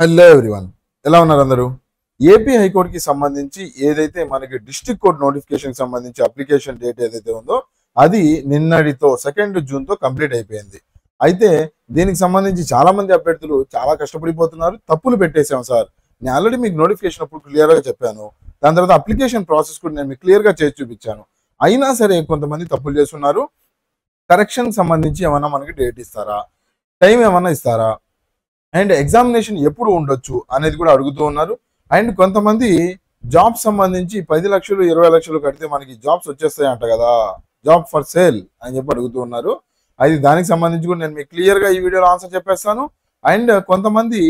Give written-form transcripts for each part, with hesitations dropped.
Hello everyone, ఎలా ఉన్నారు అందరూ? ఏపీ హైకోర్టుకి సంబంధించి ఏదైతే మనకి డిస్ట్రిక్ట్ కోర్ట్ నోటిఫికేషన్ సంబంధించి అప్లికేషన్ డేట్ ఏదైతే ఉందో అది నిన్నటితో 2 జూన్తో కంప్లీట్ అయిపోయింది. అయితే దీనికి సంబంధించి చాలా మంది అభ్యర్థులు చాలా కష్టపడిపోతున్నారు. తప్పులు పెట్టేశాం సార్, నేను ఆల్రెడీ మీకు నోటిఫికేషన్ అప్పుడు క్లియర్గా చెప్పాను. దాని తర్వాత అప్లికేషన్ ప్రాసెస్ కూడా నేను మీకు క్లియర్గా చేసి చూపించాను. అయినా సరే కొంతమంది తప్పులు చేస్తున్నారు. కరెక్షన్ సంబంధించి ఏమన్నా మనకి డేట్ ఇస్తారా, టైం ఏమన్నా ఇస్తారా, అండ్ ఎగ్జామినేషన్ ఎప్పుడు ఉండొచ్చు అనేది కూడా అడుగుతూ ఉన్నారు. అండ్ కొంతమంది జాబ్స్ సంబంధించి 10 లక్షలు 20 లక్షలు కడితే మనకి జాబ్స్ వచ్చేస్తాయి అంట కదా, జాబ్ ఫర్ సేల్ అని చెప్పి అడుగుతూ ఉన్నారు. అది దానికి సంబంధించి కూడా నేను మీకు క్లియర్గా ఈ వీడియోలో ఆన్సర్ చెప్పేస్తాను. అండ్ కొంతమంది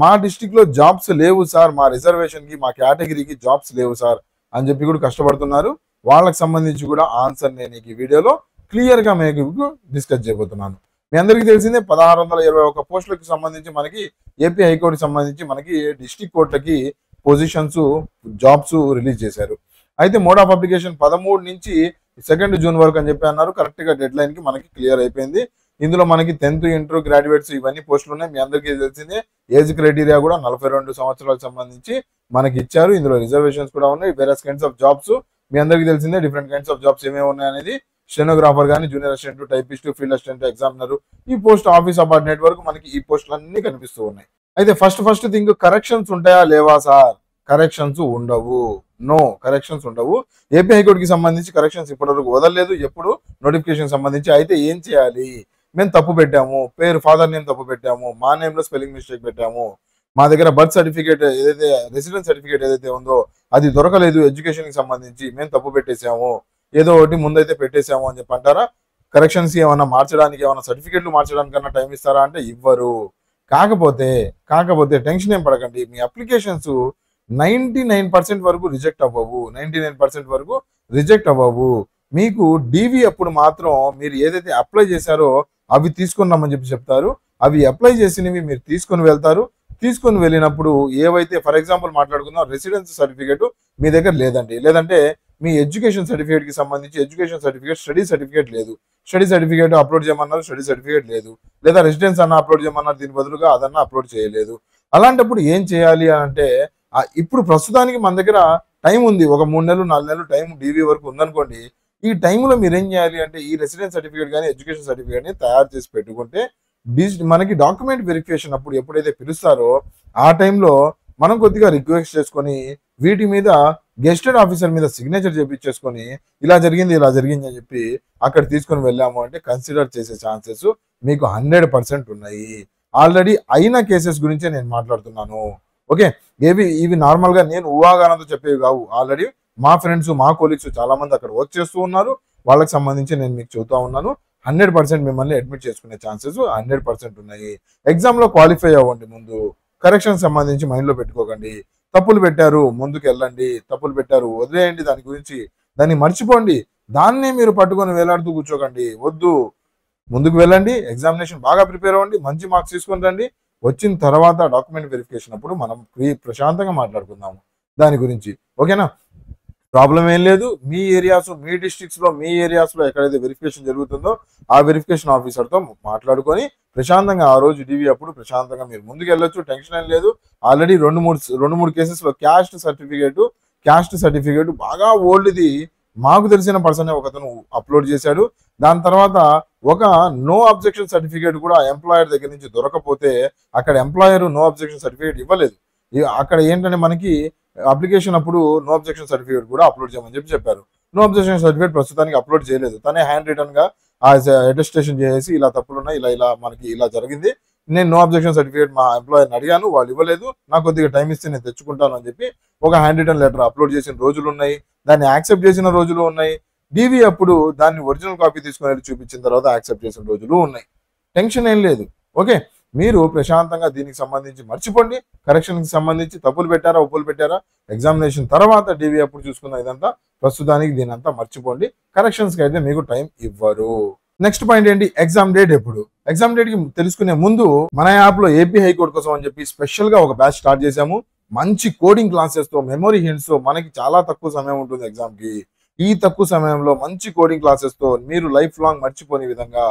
మా డిస్టిక్ లో జాబ్స్ లేవు సార్, మా రిజర్వేషన్ కి మా కేటగిరీకి జాబ్స్ లేవు సార్ అని చెప్పి కూడా కష్టపడుతున్నారు. వాళ్ళకి సంబంధించి కూడా ఆన్సర్ నేను ఈ వీడియోలో క్లియర్గా మీకు డిస్కస్ చేయబోతున్నాను. మీ అందరికీ తెలిసిందే 1621 పోస్టులకు సంబంధించి మనకి ఏపీ హైకోర్టుకి సంబంధించి మనకి డిస్ట్రిక్ట్ కోర్టులకి పొజిషన్స్ జాబ్స్ రిలీజ్ చేశారు. అయితే మోడ్ ఆఫ్ అప్లికేషన్ 13 నుంచి 2 జూన్ వరకు అని చెప్పి అన్నారు. కరెక్ట్ గా డెడ్ లైన్ కి మనకి క్లియర్ అయిపోయింది. ఇందులో మనకి 10th ఇంటర్ గ్రాడ్యుయేట్స్ ఇవన్నీ పోస్టులు ఉన్నాయి. మీ అందరికీ తెలిసిందే ఏజ్ క్రైటీరియా కూడా 42 సంవత్సరాలకు సంబంధించి మనకి ఇచ్చారు. ఇందులో రిజర్వేషన్స్ కూడా ఉన్నాయి. వేరియస్ కైండ్స్ ఆఫ్ జాబ్స్ మీ అందరికీ తెలిసిందే. డిఫరెంట్ కైండ్స్ ఆఫ్ జాబ్స్ ఏమేమి ఉన్నాయి అనేది స్టెనోగ్రాఫర్ కానీ, junior assistant, typist, field assistant, examiner, ఈ పోస్ట్ ఆఫీస్ సబార్డినేట్ వరకు మనకి ఈ పోస్టులు అన్ని కనిపిస్తూ ఉన్నాయి. అయితే ఫస్ట్ థింగ్, కరెక్షన్స్ ఉంటాయా లేవా సార్? కరెక్షన్స్ ఉండవు. నో, కరెక్షన్స్ ఉండవు. ఏపీ హైకోర్టుకి సంబంధించి కరెక్షన్స్ ఇప్పటివరకు వదలలేదు ఎప్పుడు నోటిఫికేషన్ సంబంధించి. అయితే ఏం చేయాలి? మేము తప్పు పెట్టాము, పేరు ఫాదర్ నేమ్ తప్పు పెట్టాము, మా నేమ్ లో స్పెల్లింగ్ మిస్టేక్ పెట్టాము, మా దగ్గర బర్త్ సర్టిఫికేట్ ఏదైతే రెసిడెన్స్ సర్టిఫికేట్ ఏదైతే ఉందో అది దొరకలేదు, ఎడ్యుకేషన్ కి సంబంధించి మేము తప్పు పెట్టేసాము, ఏదో ఒకటి ముందైతే పెట్టేసాము అని చెప్పి అంటారా? కరెక్షన్స్ ఏమన్నా మార్చడానికి, ఏమన్నా సర్టిఫికేట్లు మార్చడానికన్నా టైం ఇస్తారా అంటే ఇవ్వరు. కాకపోతే టెన్షన్ ఏం పడకండి. మీ అప్లికేషన్స్ 99% వరకు రిజెక్ట్ అవ్వవు. 99% వరకు రిజెక్ట్ అవ్వవు. మీకు డివి అప్పుడు మాత్రం మీరు ఏదైతే అప్లై చేశారో అవి తీసుకున్నామని చెప్పి చెప్తారు. అవి అప్లై చేసినవి మీరు తీసుకొని వెళ్తారు. తీసుకొని వెళ్ళినప్పుడు ఏవైతే, ఫర్ ఎగ్జాంపుల్ మాట్లాడుకుందాం, రెసిడెన్స్ సర్టిఫికేట్ మీ దగ్గర లేదండి, లేదంటే మీ ఎడ్యుకేషన్ సర్టిఫికేట్ కి సంబంధించి ఎడ్యుకేషన్ సర్టిఫికేట్, స్టడీ సర్టిఫికేట్ లేదు, స్టడీ సర్టిఫికేట్ అప్లోడ్ చేయమన్నారు, స్టడీ సర్టిఫికేట్ లేదు, లేదా రెసిడెన్స్ అన్న అప్లోడ్ చేయమన్నారు, దీని బదులుగా అదన్నా అప్లోడ్ చేయలేదు. అలాంటప్పుడు ఏం చేయాలి అంటే, ఇప్పుడు ప్రస్తుతానికి మన దగ్గర టైం ఉంది, ఒక 3 నెలలు 4 నెలలు టైం డివి వరకు ఉందనుకోండి. ఈ టైంలో మీరు ఏం చేయాలి అంటే, ఈ రెసిడెన్స్ సర్టిఫికేట్ కానీ ఎడ్యుకేషన్ సర్టిఫికేట్ ని తయారు చేసి పెట్టుకుంటే మనకి డాక్యుమెంట్ వెరిఫికేషన్ అప్పుడు ఎప్పుడైతే పిలుస్తారో ఆ టైంలో మనం కొద్దిగా రిక్వెస్ట్ చేసుకొని వీటి మీద గెస్టెడ్ ఆఫీసర్ మీద సిగ్నేచర్ చేపించేసుకొని ఇలా జరిగింది అని చెప్పి అక్కడ తీసుకొని వెళ్ళాము అంటే కన్సిడర్ చేసే ఛాన్సెస్ మీకు 100% ఉన్నాయి. ఆల్రెడీ అయిన కేసెస్ గురించే నేను మాట్లాడుతున్నాను. ఓకే, ఇవి నార్మల్ గా నేను ఊహాగానంతో చెప్పేవి కావు. ఆల్రెడీ మా ఫ్రెండ్స్, మా కొలీగ్స్ చాలా మంది అక్కడ వర్క్ చేస్తూ ఉన్నారు. వాళ్ళకి సంబంధించి నేను మీకు చెబుతా ఉన్నాను. 100% మిమ్మల్ని అడ్మిట్ చేసుకునే ఛాన్సెస్ 100% ఉన్నాయి. ఎగ్జామ్ లో క్వాలిఫై అవ్వండి. ముందు కరెక్షన్ సంబంధించి మైండ్ లో పెట్టుకోకండి. తప్పులు పెట్టారు, ముందుకు వెళ్ళండి. తప్పులు పెట్టారు, వదిలేయండి, దాని గురించి దాన్ని మర్చిపోండి. దాన్నే మీరు పట్టుకొని వేలాడుతూ కూర్చోకండి. వద్దు, ముందుకు వెళ్ళండి. ఎగ్జామినేషన్ బాగా ప్రిపేర్ అవ్వండి, మంచి మార్క్స్ తీసుకొని రండి. వచ్చిన తర్వాత డాక్యుమెంట్ వెరిఫికేషన్ అప్పుడు మనం ప్రశాంతంగా మాట్లాడుకుందాము దాని గురించి. ఓకేనా? ప్రాబ్లం ఏం లేదు. మీ ఏరియాస్, మీ డిస్ట్రిక్ట్స్ లో, మీ ఏరియాస్ లో ఎక్కడైతే వెరిఫికేషన్ జరుగుతుందో ఆ వెరిఫికేషన్ ఆఫీసర్ తో మాట్లాడుకొని ప్రశాంతంగా ఆ రోజు డివి అప్పుడు ప్రశాంతంగా మీరు ముందుకు వెళ్ళొచ్చు. టెన్షన్ ఏం లేదు. ఆల్రెడీ రెండు మూడు కేసెస్ లో క్యాస్ట్ సర్టిఫికేట్ బాగా ఓల్డ్ది మాకు తెలిసిన పర్సన్ ఒకతను అప్లోడ్ చేశాడు. దాని తర్వాత ఒక నో అబ్జెక్షన్ సర్టిఫికేట్ కూడా ఎంప్లాయర్ దగ్గర నుంచి దొరకపోతే అక్కడ ఎంప్లాయర్ నో అబ్జెక్షన్ సర్టిఫికేట్ ఇవ్వలేదు. అక్కడ ఏంటంటే మనకి అప్లికేషన్ అప్పుడు నో అబ్జెక్షన్ సర్టిఫికేట్ కూడా అప్లోడ్ చేయమని చెప్పారు. నో అబ్జెక్షన్ సర్టిఫికేట్ ప్రస్తుతానికి అప్లోడ్ చేయలేదు. తనే హ్యాండ్ రిటర్న్ గా అటెస్టేషన్ చేసి ఇలా తప్పులున్నాయి, ఇలా మనకి ఇలా జరిగింది, నేను నో అబ్జెక్షన్ సర్టిఫికేట్ మా ఎంప్లాయర్ని అడిగాను, వాళ్ళు ఇవ్వలేదు, నాకు కొద్దిగా టైం ఇస్తే నేను తెచ్చుకుంటాను అని చెప్పి ఒక హ్యాండ్ రిటర్న్ లెటర్ అప్లోడ్ చేసిన రోజులు ఉన్నాయి. దాన్ని యాక్సెప్ట్ చేసిన రోజులు ఉన్నాయి. డివి అప్పుడు దాన్ని ఒరిజినల్ కాపీ తీసుకుని చూపించిన తర్వాత యాక్సెప్ట్ చేసిన రోజులు ఉన్నాయి. టెన్షన్ ఏం లేదు. ఓకే, మీరు ప్రశాంతంగా దీనికి సంబంధించి మర్చిపోండి. కరెక్షన్కి సంబంధించి తప్పులు పెట్టారా, ఒప్పులు పెట్టారా, ఎగ్జామినేషన్ తర్వాత డివి అప్పుడు చూసుకున్న ఇదంతా. ప్రస్తుతానికి దీని అంతా మర్చిపోండి. కరెక్షన్స్కి అయితే మీకు టైం ఇవ్వరు. నెక్స్ట్ పాయింట్ ఏంటి? ఎగ్జామ్ డేట్ ఎప్పుడు? ఎగ్జామ్ డేట్ కి తెలుసుకునే ముందు మన యాప్ లో ఏపీ హైకోర్టు కోసం అని చెప్పి స్పెషల్ గా ఒక బ్యాచ్ స్టార్ట్ చేశాము. మంచి కోడింగ్ క్లాసెస్ తో, మెమరీ హింట్స్ తో. మనకి చాలా తక్కువ సమయం ఉంటుంది ఎగ్జామ్ కి. ఈ తక్కువ సమయంలో మంచి కోడింగ్ క్లాసెస్ తో మీరు లైఫ్ లాంగ్ మర్చిపోని విధంగా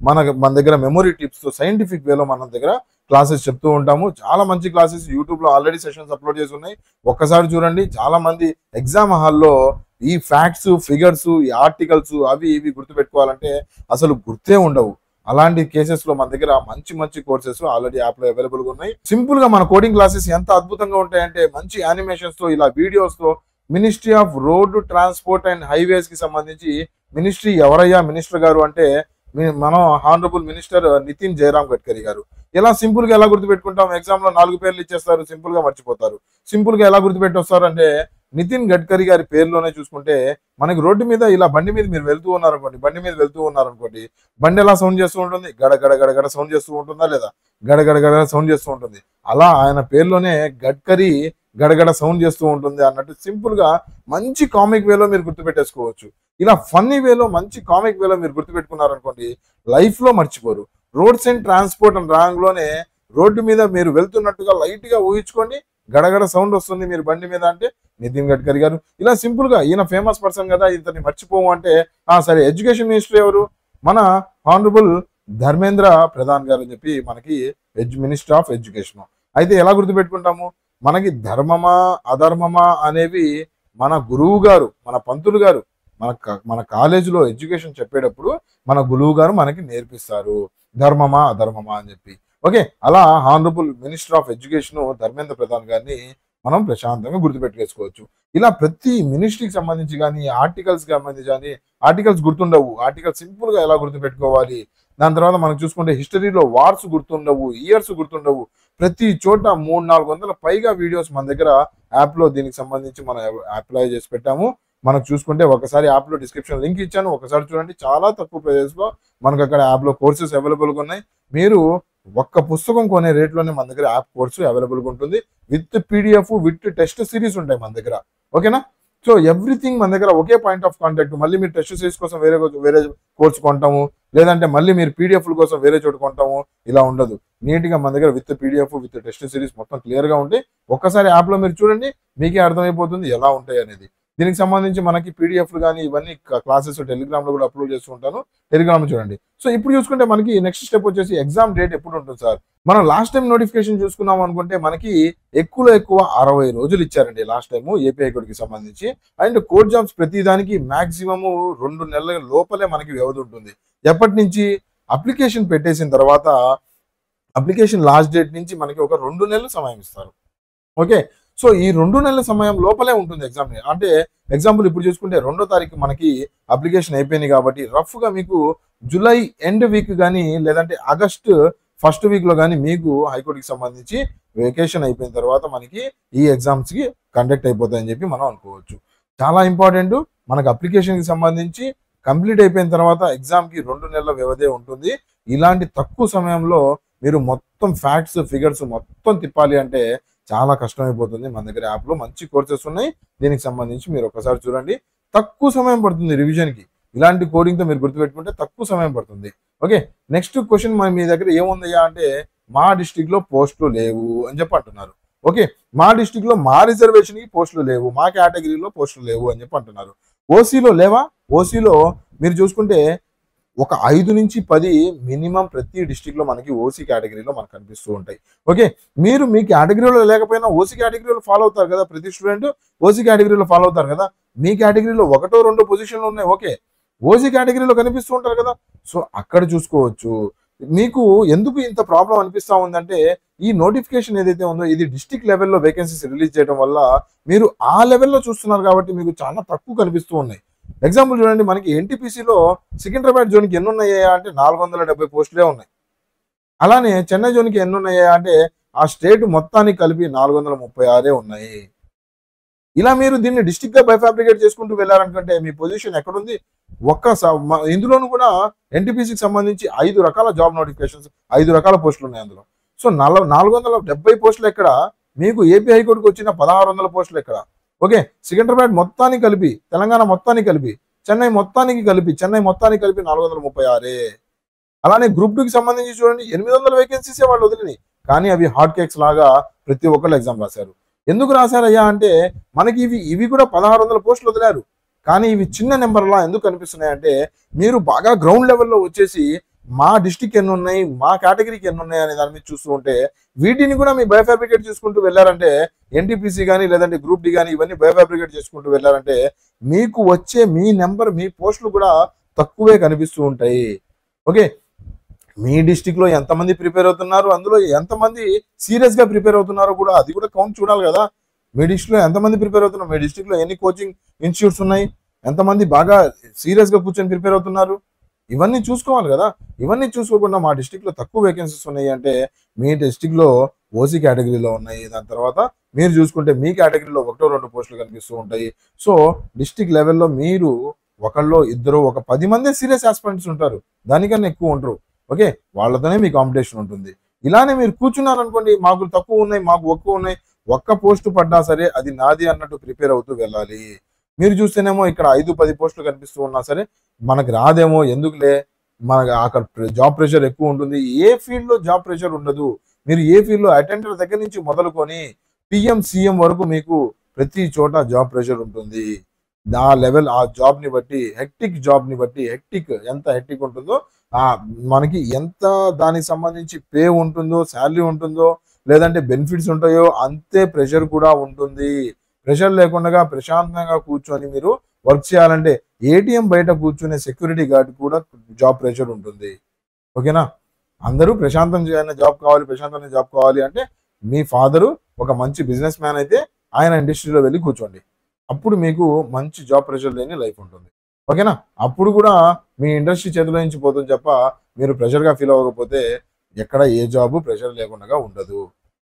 మన దగ్గర మెమరీ టిప్స్ తో సైంటిఫిక్ వేలో మన దగ్గర క్లాసెస్ చెప్తూ ఉంటాము. చాలా మంచి క్లాసెస్ యూట్యూబ్ లో ఆల్రెడీ సెషన్స్ అప్లోడ్ చేసి ఉన్నాయి. ఒక్కసారి చూడండి. చాలా మంది ఎగ్జామ్ హాల్లో ఈ ఫ్యాక్ట్స్, ఫిగర్స్, ఈ ఆర్టికల్స్ అవి ఇవి గుర్తుపెట్టుకోవాలంటే అసలు గుర్తే ఉండవు. అలాంటి కేసెస్ లో మన దగ్గర మంచి మంచి కోర్సెస్ ఆల్రెడీ యాప్ లో అవైలబుల్ గా ఉన్నాయి. సింపుల్ గా మన కోడింగ్ క్లాసెస్ ఎంత అద్భుతంగా ఉంటాయంటే మంచి యానిమేషన్స్ తో, ఇలా వీడియోస్ తో, ministry of road transport and highways కి సంబంధించి మినిస్ట్రీ ఎవరయ్యా మినిస్టర్ గారు అంటే మనం హానరబుల్ మినిస్టర్ నితిన్ జయరామ్ గడ్కరీ గారు. ఎలా సింపుల్ గా ఎలా గుర్తుపెట్టుకుంటాం? ఎగ్జామ్ లో 4 పేర్లు ఇచ్చేస్తారు, సింపుల్ గా మర్చిపోతారు. సింపుల్ గా ఎలా గుర్తుపెట్టొస్తారు అంటే నితిన్ గడ్కరీ గారి పేరులోనే చూసుకుంటే మనకి రోడ్డు మీద ఇలా బండి మీద మీరు వెళ్తూ ఉన్నారనుకోండి, బండి ఎలా సౌండ్ చేస్తూ ఉంటుంది? గడ గడ గడ గడ సౌండ్ చేస్తూ ఉంటుందా లేదా? గడ గడ గడ సౌండ్ చేస్తూ ఉంటుంది. అలా ఆయన పేరులోనే గడ్కరీ గడగడ సౌండ్ చేస్తూ ఉంటుంది అన్నట్టు సింపుల్ గా మంచి కామిక్ వేలో మీరు గుర్తుపెట్టేసుకోవచ్చు. ఇలా ఫన్నీ వేలో మంచి కామిక్ వేలో మీరు గుర్తుపెట్టుకున్నారనుకోండి, లైఫ్ లో మర్చిపోరు. రోడ్స్ అండ్ ట్రాన్స్పోర్ట్ అని రాంగ్లోనే రోడ్డు మీద మీరు వెళ్తున్నట్టుగా లైట్ గా ఊహించుకోండి, గడగడ సౌండ్ వస్తుంది మీరు బండి మీద అంటే నితిన్ గడ్కరీ గారు. ఇలా సింపుల్ గా ఈయన ఫేమస్ పర్సన్ కదా, ఇతన్ని మర్చిపోము అంటే సరే. ఎడ్యుకేషన్ మినిస్టర్ ఎవరు? మన హానరబుల్ ధర్మేంద్ర ప్రధాన్ గారు అని చెప్పి మనకి మినిస్టర్ ఆఫ్ ఎడ్యుకేషన్. అయితే ఎలా గుర్తుపెట్టుకుంటాము? మనకి ధర్మమా అధర్మమా అనేవి మన గురువు గారు, మన పంతులు గారు మన కాలేజీలో ఎడ్యుకేషన్ చెప్పేటప్పుడు మన గురువు గారు మనకి నేర్పిస్తారు ధర్మమా అధర్మమా అని చెప్పి. ఓకే, అలా honourable minister of education Dharmendra Pradhan గారిని మనం ప్రశాంతంగా గుర్తుపెట్టుకోవచ్చు. ఇలా ప్రతి మినిస్ట్రీకి సంబంధించి కానీ ఆర్టికల్స్ సంబంధించి కానీ ఆర్టికల్స్ గుర్తుండవు. ఆర్టికల్స్ సింపుల్ గా ఎలా గుర్తుపెట్టుకోవాలి? దాని తర్వాత మనం చూసుకుంటే హిస్టరీలో వార్స్ గుర్తుండవు, ఇయర్స్ గుర్తుండవు. ప్రతి చోట 300-400 పైగా వీడియోస్ మన దగ్గర యాప్ లో దీనికి సంబంధించి మనం అప్లై చేసి పెట్టాము. మనకు చూసుకుంటే ఒకసారి యాప్ లో డిస్క్రిప్షన్ లింక్ ఇచ్చాను, ఒకసారి చూడండి. చాలా తక్కువ ప్రైజెస్ లో మనకు అక్కడ యాప్ లో కోర్సెస్ అవైలబుల్ గా ఉన్నాయి. మీరు ఒక్క పుస్తకం కొనే రేట్లోనే మన దగ్గర యాప్ కోర్సు అవైలబుల్ గా ఉంటుంది. With PDF, with test series ఉంటాయి మన దగ్గర. ఓకేనా? సో ఎవ్రీథింగ్ మన దగ్గర ఒకే పాయింట్ ఆఫ్ కాంటాక్ట్. మళ్ళీ మీరు టెస్ట్ సిరీస్ కోసం వేరే కోర్సు కొంటాము, లేదంటే మళ్ళీ మీరు పీడిఎఫ్ల కోసం వేరే చోటు కొంటాము, ఇలా ఉండదు. నీట్ గా మన దగ్గర with PDF, with test series మొత్తం క్లియర్ గా ఉంటాయి. ఒక్కసారి యాప్ లో మీరు చూడండి, మీకే అర్థమైపోతుంది ఎలా ఉంటాయి అనేది. దీనికి సంబంధించి మనకి పీడిఎఫ్లు కానీ ఇవన్నీ క్లాసెస్ టెలిగ్రామ్ లో కూడా అప్లోడ్ చేస్తూ ఉంటాను, టెలిగ్రామ్ చూడండి. సో ఇప్పుడు చూసుకుంటే మనకి నెక్స్ట్ స్టెప్ వచ్చేసి ఎగ్జామ్ డేట్ ఎప్పుడు ఉంటుంది సార్? మనం లాస్ట్ టైం నోటిఫికేషన్ చూసుకున్నాం అనుకుంటే మనకి ఎక్కువ 60 రోజులు ఇచ్చారండి లాస్ట్ టైం ఏపీఐ కోడ్కి సంబంధించి. అండ్ కోడ్ జాబ్స్ ప్రతి దానికి మాక్సిమం 2 నెలల లోపలే మనకి వ్యవధి ఉంటుంది. ఎప్పటి నుంచి? అప్లికేషన్ పెట్టేసిన తర్వాత అప్లికేషన్ లాస్ట్ డేట్ నుంచి మనకి ఒక 2 నెలలు సమయం ఇస్తారు. ఓకే, సో ఈ 2 నెలల సమయం లోపలే ఉంటుంది ఎగ్జామ్. అంటే ఎగ్జాంపుల్ ఇప్పుడు చూసుకుంటే 2వ తారీఖు మనకి అప్లికేషన్ అయిపోయింది కాబట్టి రఫ్ గా మీకు జూలై ఎండ్ వీక్ కానీ లేదంటే ఆగస్ట్ ఫస్ట్ వీక్ లో కానీ మీకు హైకోర్టుకి సంబంధించి వెకేషన్ అయిపోయిన తర్వాత మనకి ఈ ఎగ్జామ్స్ కి కండక్ట్ అయిపోతాయని చెప్పి మనం అనుకోవచ్చు. చాలా ఇంపార్టెంట్. మనకు అప్లికేషన్ కి సంబంధించి కంప్లీట్ అయిపోయిన తర్వాత ఎగ్జామ్ కి 2 నెలల వ్యవధి ఉంటుంది. ఇలాంటి తక్కువ సమయంలో మీరు మొత్తం ఫ్యాక్ట్స్, ఫిగర్స్ మొత్తం తిప్పాలి అంటే చాలా కష్టమైపోతుంది. మన దగ్గర యాప్ లో మంచి కోర్సెస్ ఉన్నాయి, దీనికి సంబంధించి మీరు ఒకసారి చూడండి. తక్కువ సమయం పడుతుంది రివిజన్ కి. ఇలాంటి కోడింగ్ తో మీరు గుర్తుపెట్టుకుంటే తక్కువ సమయం పడుతుంది. ఓకే, నెక్స్ట్ క్వశ్చన్ మీ దగ్గర ఏముందయ్యా అంటే మా డిస్టిక్ లో పోస్టులు లేవు అని చెప్పి అంటున్నారు. ఓకే, మా డిస్టిక్ లో మా రిజర్వేషన్ కి పోస్టులు లేవు, మా కేటగిరీలో పోస్టులు లేవు అని చెప్పి అంటున్నారు. ఓసీలో లేవా? ఓసీలో మీరు చూసుకుంటే ఒక 5 నుంచి 10 మినిమం ప్రతి డిస్టిక్ లో మనకి ఓసీ కేటగిరీలో మనకు కనిపిస్తూ ఉంటాయి. ఓకే, మీరు మీ కేటగిరీలో లేకపోయినా ఓసీ కేటగిరీలో ఫాలో అవుతారు కదా, ప్రతి స్టూడెంట్ ఓసీ కేటగిరీలో ఫాలో అవుతారు కదా. మీ కేటగిరీలో 1, 2 పొజిషన్లు ఉన్నాయి. ఓకే, ఓసీ కేటగిరీలో కనిపిస్తూ ఉంటారు కదా. సో అక్కడ చూసుకోవచ్చు. మీకు ఎందుకు ఇంత ప్రాబ్లం అనిపిస్తా ఉందంటే ఈ నోటిఫికేషన్ ఏదైతే ఉందో ఇది డిస్టిక్ లెవెల్లో వేకెన్సీస్ రిలీజ్ చేయడం వల్ల మీరు ఆ లెవెల్లో చూస్తున్నారు కాబట్టి మీకు చాలా తక్కువ కనిపిస్తూ ఉన్నాయి. ఎగ్జాంపుల్ చూడండి, మనకి ఎన్టీపీసీలో సికింద్రాబాద్ జోన్కి ఎన్ని ఉన్నాయా అంటే 470 పోస్టులే ఉన్నాయి. అలానే చెన్నై జోన్కి ఎన్ని ఉన్నాయా అంటే ఆ స్టేట్ మొత్తానికి కలిపి 436 ఉన్నాయి. ఇలా మీరు దీన్ని డిస్టిక్ గా బైఫాబ్రికేట్ చేసుకుంటూ వెళ్ళారనుకుంటే మీ పొజిషన్ ఎక్కడుంది? ఇందులోనూ కూడా ఎన్టీపీసీకి సంబంధించి 5 రకాల జాబ్ నోటిఫికేషన్స్, 5 రకాల పోస్టులు ఉన్నాయి అందులో. సో 470 పోస్టులు ఎక్కడ? మీకు ఏపీ హైకోర్టుకు వచ్చిన 1600 పోస్టులు ఎక్కడ? ఓకే, సికింద్రాబాద్ మొత్తానికి కలిపి, తెలంగాణ మొత్తానికి కలిపి, చెన్నై మొత్తానికి కలిపి 436. అలానే గ్రూప్ 2కి సంబంధించి చూడండి 800 వేకెన్సీసే వాళ్ళు వదిలినాయి, కానీ అవి హాట్ కేక్స్ లాగా ప్రతి ఒక్కళ్ళు ఎగ్జామ్ రాశారు. ఎందుకు రాశారయ్యా అంటే మనకి ఇవి కూడా 1600 పోస్టులు వదిలారు, కానీ ఇవి చిన్న నెంబర్లా ఎందుకు కనిపిస్తున్నాయంటే మీరు బాగా గ్రౌండ్ లెవెల్లో వచ్చేసి మా డిస్టిక్ ఎన్ని ఉన్నాయి, మా కేటగిరీకి ఎన్ని ఉన్నాయి అనే దాని మీద చూస్తూ ఉంటే వీటిని కూడా మీ బయోఫాబ్రికేట్ చేసుకుంటూ వెళ్ళారంటే, ఎన్టీపీసీ కానీ లేదంటే గ్రూప్ డి కానీ ఇవన్నీ బయోఫాబ్రికేట్ చేసుకుంటూ వెళ్ళారంటే మీకు వచ్చే మీ నెంబర్, మీ పోస్టులు కూడా తక్కువే కనిపిస్తూ ఉంటాయి. ఓకే, మీ డిస్టిక్లో ఎంతమంది ప్రిపేర్ అవుతున్నారు, అందులో ఎంతమంది సీరియస్గా ప్రిపేర్ అవుతున్నారో కూడా అది కూడా కౌంట్ చూడాలి కదా. మీ డిస్టిక్లో ఎంతమంది ప్రిపేర్ అవుతున్నారు, మీ డిస్టిక్లో ఎన్ని కోచింగ్ ఇన్స్టిట్యూట్స్ ఉన్నాయి, ఎంతమంది బాగా సీరియస్గా కూర్చొని ప్రిపేర్ అవుతున్నారు, ఇవన్నీ చూసుకోవాలి కదా. ఇవన్నీ చూసుకోకుండా మా డిస్టిక్లో తక్కువ వేకెన్సీస్ ఉన్నాయి అంటే మీ డిస్టిక్లో ఓసీ కేటగిరీలో ఉన్నాయి, దాని తర్వాత మీరు చూసుకుంటే మీ కేటగిరీలో 1-2 పోస్టులు కనిపిస్తూ ఉంటాయి. సో డిస్టిక్ లెవెల్లో మీరు ఒకళ్ళు ఇద్దరు ఒక 10 మందే సీరియస్ ఆస్పిరెంట్స్ ఉంటారు, దానికన్నా ఎక్కువ ఉంటారు. ఓకే, వాళ్ళతోనే మీ కాంపిటీషన్ ఉంటుంది. ఇలానే మీరు కూర్చున్నారనుకోండి, మాకు తక్కువ ఉన్నాయి, మాకు ఎక్కువ ఉన్నాయి, ఒక్క పోస్టు పడ్డా సరే అది నాది అన్నట్టు ప్రిపేర్ అవుతూ వెళ్ళాలి. మీరు చూస్తేనేమో ఇక్కడ 5-10 పోస్టులు కనిపిస్తూ ఉన్నా సరే మనకు రాదేమో, ఎందుకులే, మనకు అక్కడ జాబ్ ప్రెషర్ ఎక్కువ ఉంటుంది. ఏ ఫీల్డ్లో జాబ్ ప్రెషర్ ఉండదు. మీరు ఏ ఫీల్డ్లో అటెండర్ దగ్గర నుంచి మొదలుకొని పిఎం సిఎం వరకు మీకు ప్రతి చోట జాబ్ ప్రెషర్ ఉంటుంది. ఆ లెవెల్, ఆ జాబ్ని బట్టి, జాబ్ని బట్టి ఎంత హెక్టిక్ ఉంటుందో, మనకి ఎంత దానికి సంబంధించి పే ఉంటుందో, శాలరీ ఉంటుందో, లేదంటే బెనిఫిట్స్ ఉంటాయో అంతే ప్రెషర్ కూడా ఉంటుంది. ప్రెషర్ లేకుండా ప్రశాంతంగా కూర్చొని మీరు వర్క్ చేయాలంటే ఏటీఎం బయట కూర్చునే సెక్యూరిటీ గార్డ్ కూడా జాబ్ ప్రెషర్ ఉంటుంది. ఓకేనా, అందరూ ప్రశాంతమైన జాబ్ కావాలి అంటే మీ ఫాదరు ఒక మంచి బిజినెస్ మ్యాన్ అయితే ఆయన ఇండస్ట్రీలో వెళ్ళి కూర్చోండి, అప్పుడు మీకు మంచి జాబ్ ప్రెషర్ లేని లైఫ్ ఉంటుంది. ఓకేనా, అప్పుడు కూడా మీ ఇండస్ట్రీ చేతిలో నుంచి పోతుంది తప్ప మీరు ప్రెషర్గా ఫీల్ అవ్వకపోతే ఎక్కడ ఏ జాబ్ ప్రెషర్ లేకుండా ఉండదు.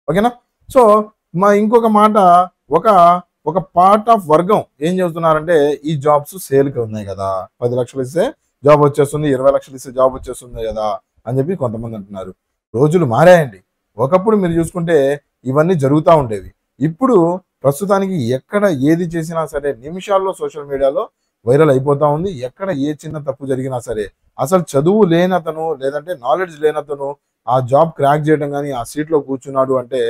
ఓకేనా, సో ఇంకొక మాట, ఒక పార్ట్ ఆఫ్ వర్గం ఏం చెబుతున్నారంటే ఈ జాబ్స్ సేల్కి ఉన్నాయి కదా, 10 లక్షలు ఇస్తే జాబ్ వచ్చేస్తుంది, 20 లక్షలు ఇస్తే జాబ్ వచ్చేస్తుంది కదా అని చెప్పి కొంతమంది అంటున్నారు. రోజులు మారాయండి. ఒకప్పుడు మీరు చూసుకుంటే ఇవన్నీ జరుగుతూ ఉండేవి. ఇప్పుడు ప్రస్తుతానికి ఎక్కడ ఏది చేసినా సరే నిమిషాల్లో సోషల్ మీడియాలో వైరల్ అయిపోతా ఉంది. ఎక్కడ ఏ చిన్న తప్పు జరిగినా సరే అసలు చదువు లేనతను లేదంటే నాలెడ్జ్ లేనతను ఆ జాబ్ క్రాక్ చేయడం కానీ ఆ సీట్లో కూర్చున్నాడు అంటే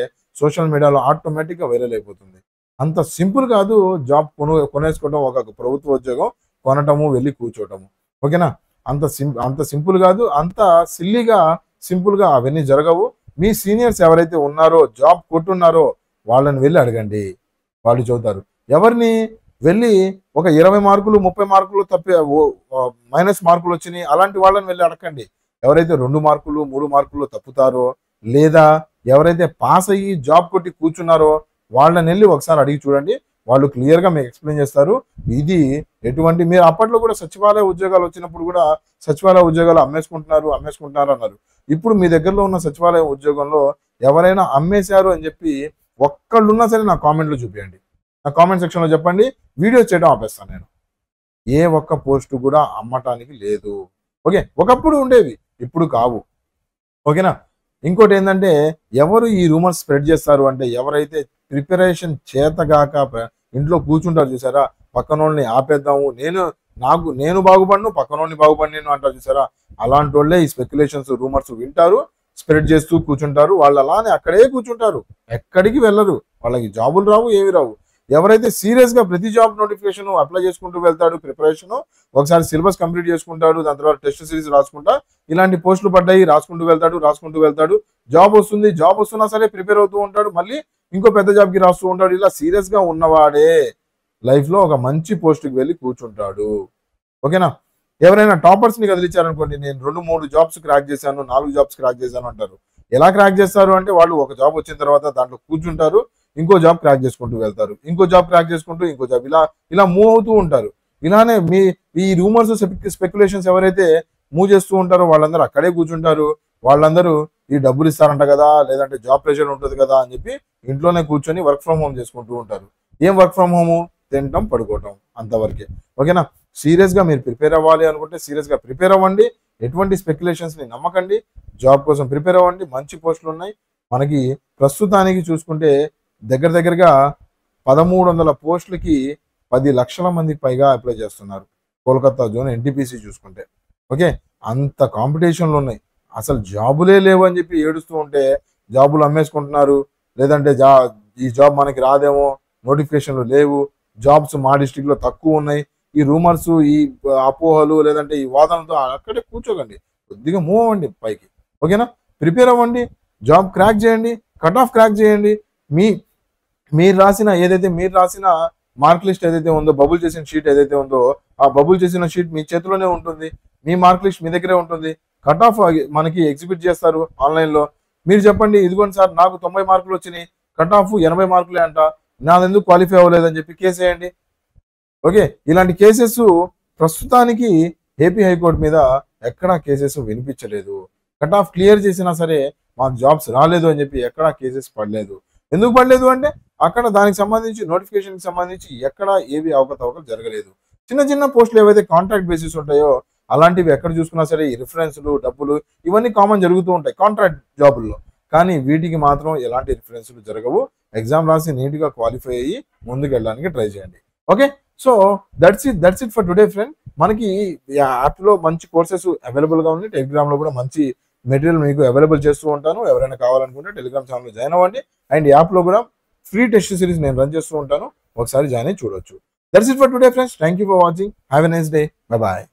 సోషల్ మీడియాలో ఆటోమేటిక్గా వైరల్ అయిపోతుంది. అంత సింపుల్ కాదు జాబ్ కొనేసుకోవడం, ఒక ప్రభుత్వ ఉద్యోగం కొనటము, వెళ్ళి కూర్చోవటము. ఓకేనా, అంత సింపుల్ కాదు, అంత సింపుల్గా అవన్నీ జరగవు. మీ సీనియర్స్ ఎవరైతే ఉన్నారో, జాబ్ కొట్టున్నారో వాళ్ళని వెళ్ళి అడగండి, వాళ్ళు చదువుతారు. ఎవరిని వెళ్ళి ఒక 20 మార్కులు 30 మార్కులు మైనస్ మార్కులు వచ్చినాయి అలాంటి వాళ్ళని వెళ్ళి అడగండి. ఎవరైతే 2 మార్కులు 3 మార్కులు తప్పుతారో, లేదా ఎవరైతే పాస్ అయ్యి జాబ్ కొట్టి కూర్చున్నారో వాళ్ళని వెళ్ళి ఒకసారి అడిగి చూడండి. వాళ్ళు క్లియర్గా మీకు ఎక్స్ప్లెయిన్ చేస్తారు. ఇది ఎటువంటి, మీరు అప్పట్లో కూడా సచివాలయ ఉద్యోగాలు వచ్చినప్పుడు కూడా సచివాలయ ఉద్యోగాలు అమ్మేసుకుంటున్నారు అన్నారు. ఇప్పుడు మీ దగ్గరలో ఉన్న సచివాలయ ఉద్యోగంలో ఎవరైనా అమ్మేశారు అని చెప్పి ఒక్కళ్ళున్నా సరే నా కామెంట్లో చూపించండి, నా కామెంట్ సెక్షన్లో చెప్పండి. వీడియో చేయడం ఆపేస్తాను నేను. ఏ ఒక్క పోస్టు కూడా అమ్మటానికి లేదు. ఓకే, ఒకప్పుడు ఉండేవి, ఇప్పుడు కావు. ఓకేనా, ఇంకోటి ఏంటంటే ఎవరు ఈ రూమర్స్ స్ప్రెడ్ చేస్తారు అంటే ఎవరైతే ప్రిపరేషన్ చేతగాక ఇంట్లో కూర్చుంటారు చూసారా, పక్కనోళ్ళని ఆపేద్దాము, నేను బాగుపడను పక్కనోళ్ళని బాగుపడిను అంటారు చూసారా, అలాంటి వాళ్ళే ఈ స్పెక్యులేషన్స్ రూమర్స్ వింటారు, స్ప్రెడ్ చేస్తూ కూర్చుంటారు. వాళ్ళు అలానే అక్కడే కూర్చుంటారు, ఎక్కడికి వెళ్ళరు, వాళ్ళకి జాబులు రావు, ఏమి రావు. ఎవరైతే సీరియస్గా ప్రతి జాబ్ నోటిఫికేషన్ అప్లై చేసుకుంటూ వెళ్తాడు, ప్రిపరేషన్ ఒకసారి సిలబస్ కంప్లీట్ చేసుకుంటాడు, దాని తర్వాత టెస్ట్ సిరీస్ రాసుకుంటా ఇలాంటి పోస్టులు పడ్డాయి రాసుకుంటూ వెళ్తాడు, జాబ్ వస్తున్నా సరే ప్రిపేర్ అవుతూ ఉంటాడు, మళ్ళీ ఇంకో పెద్ద జాబ్కి రాస్తూ ఉంటాడు. ఇలా సీరియస్గా ఉన్నవాడే లైఫ్లో ఒక మంచి పోస్ట్కి వెళ్ళి కూర్చుంటాడు. ఓకేనా, ఎవరైనా టాపర్స్ని కదిలించారనుకోండి, నేను 2-3 జాబ్స్ క్రాక్ చేశాను, 4 జాబ్స్ క్రాక్ చేశాను అంటారు. ఎలా క్రాక్ చేస్తారు అంటే వాళ్ళు ఒక జాబ్ వచ్చిన తర్వాత దాంట్లో కూర్చుంటారు, ఇంకో జాబ్ క్రాక్ చేసుకుంటూ వెళ్తారు, ఇంకో జాబ్ క్రాక్ చేసుకుంటూ ఇంకో జాబ్, ఇలా మూవ్ అవుతూ ఉంటారు. ఇలానే ఈ రూమర్స్ స్పెక్యులేషన్స్ ఎవరైతే మూవ్ చేస్తూ ఉంటారో వాళ్ళందరూ అక్కడే కూర్చుంటారు. వాళ్ళందరూ ఈ డబ్బులు ఇస్తారంట కదా, లేదంటే జాబ్ ప్రెషర్ ఉంటుంది కదా అని చెప్పి ఇంట్లోనే కూర్చొని వర్క్ ఫ్రమ్ హోమ్ చేసుకుంటూ ఉంటారు. ఏం వర్క్ ఫ్రమ్ హోము? తినటం, పడుకోవటం, అంతవరకే. ఓకేనా, సీరియస్గా మీరు ప్రిపేర్ అవ్వాలి అనుకుంటే సీరియస్గా ప్రిపేర్ అవ్వండి. ఎటువంటి స్పెక్యులేషన్స్ని నమ్మకండి. జాబ్ కోసం ప్రిపేర్ అవ్వండి. మంచి పోస్టులు ఉన్నాయి మనకి. ప్రస్తుతానికి చూసుకుంటే దగ్గరగా 1300 పోస్టులకి 10 లక్షల మందికి పైగా అప్లై చేస్తున్నారు కోల్కతా జోన్ ఎన్టీపీసీ చూసుకుంటే. ఓకే, అంత కాంపిటీషన్లు ఉన్నాయి. అసలు జాబులే లేవు అని చెప్పి ఏడుస్తూ ఉంటే జాబులు అమ్మేసుకుంటున్నారు, లేదంటే ఈ జాబ్ మనకి రాదేమో, నోటిఫికేషన్లు లేవు, జాబ్స్ మా డిస్టిక్లో తక్కువ ఉన్నాయి. ఈ రూమర్స్, ఈ అపోహలు, లేదంటే ఈ వాదనతో అక్కడే కూర్చోకండి. కొద్దిగా మూవ్ అవ్వండి పైకి. ఓకేనా? ప్రిపేర్ అవ్వండి, జాబ్ క్రాక్ చేయండి, కట్ ఆఫ్ క్రాక్ చేయండి. మీ మీరు రాసిన ఏదైతే మీరు రాసిన మార్క్ లిస్ట్ ఏదైతే ఉందో, బబుల్ చేసిన షీట్ ఏదైతే ఉందో, ఆ బబుల్ చేసిన షీట్ మీ చేతిలోనే ఉంటుంది. మీ మార్క్ లిస్ట్ మీ దగ్గరే ఉంటుంది. కట్ ఆఫ్ మనకి ఎగ్జిబిట్ చేస్తారు ఆన్లైన్లో. మీరు చెప్పండి, ఇదిగోండి సార్ నాకు 90 మార్కులు వచ్చినాయి, కట్ ఆఫ్ 80 మార్కులే అంట, నాదెందుకు క్వాలిఫై అవ్వలేదని చెప్పి కేసు వేయండి. ఓకే, ఇలాంటి కేసెస్ ప్రస్తుతానికి ఏపీ హైకోర్టు మీద ఎక్కడా కేసెస్ వినిపించలేదు. కట్ ఆఫ్ క్లియర్ చేసినా సరే మాకు జాబ్స్ రాలేదు అని చెప్పి ఎక్కడా కేసెస్ పడలేదు. ఎందుకు పడలేదు అంటే అక్కడ దానికి సంబంధించి నోటిఫికేషన్కి సంబంధించి ఎక్కడ ఏవి అవకతవకలు జరగలేదు. చిన్న చిన్న పోస్టులు ఏవైతే కాంట్రాక్ట్ బేసిస్ ఉంటాయో అలాంటివి ఎక్కడ చూసుకున్నా సరే ఈ రిఫరెన్స్లు, డబ్బులు ఇవన్నీ కామన్ జరుగుతూ ఉంటాయి కాంట్రాక్ట్ జాబుల్లో. కానీ వీటికి మాత్రం ఎలాంటి రిఫరెన్స్లు జరగవు. ఎగ్జామ్ రాసి నీట్గా క్వాలిఫై అయ్యి ముందుకు వెళ్ళడానికి ట్రై చేయండి. Okay, so that's it for today friend. మనకి యాప్లో మంచి కోర్సెస్ అవైలబుల్గా ఉంది. టెలిగ్రామ్లో కూడా మంచి మెటీరియల్ మీకు అవైలబుల్ చేస్తూ ఉంటాను. ఎవరైనా కావాలనుకుంటే టెలిగ్రామ్ ఛానల్లో జాయిన్ అవ్వండి. అండ్ యాప్లో కూడా ఫ్రీ టెస్ట్ సిరీస్ నేను రన్ చేస్తూ ఉంటాను, ఒకసారి జాయిన్ అయ్యి చూడొచ్చు. That's it for today friends. Thank you for watching. Have a nice day. Bye bye.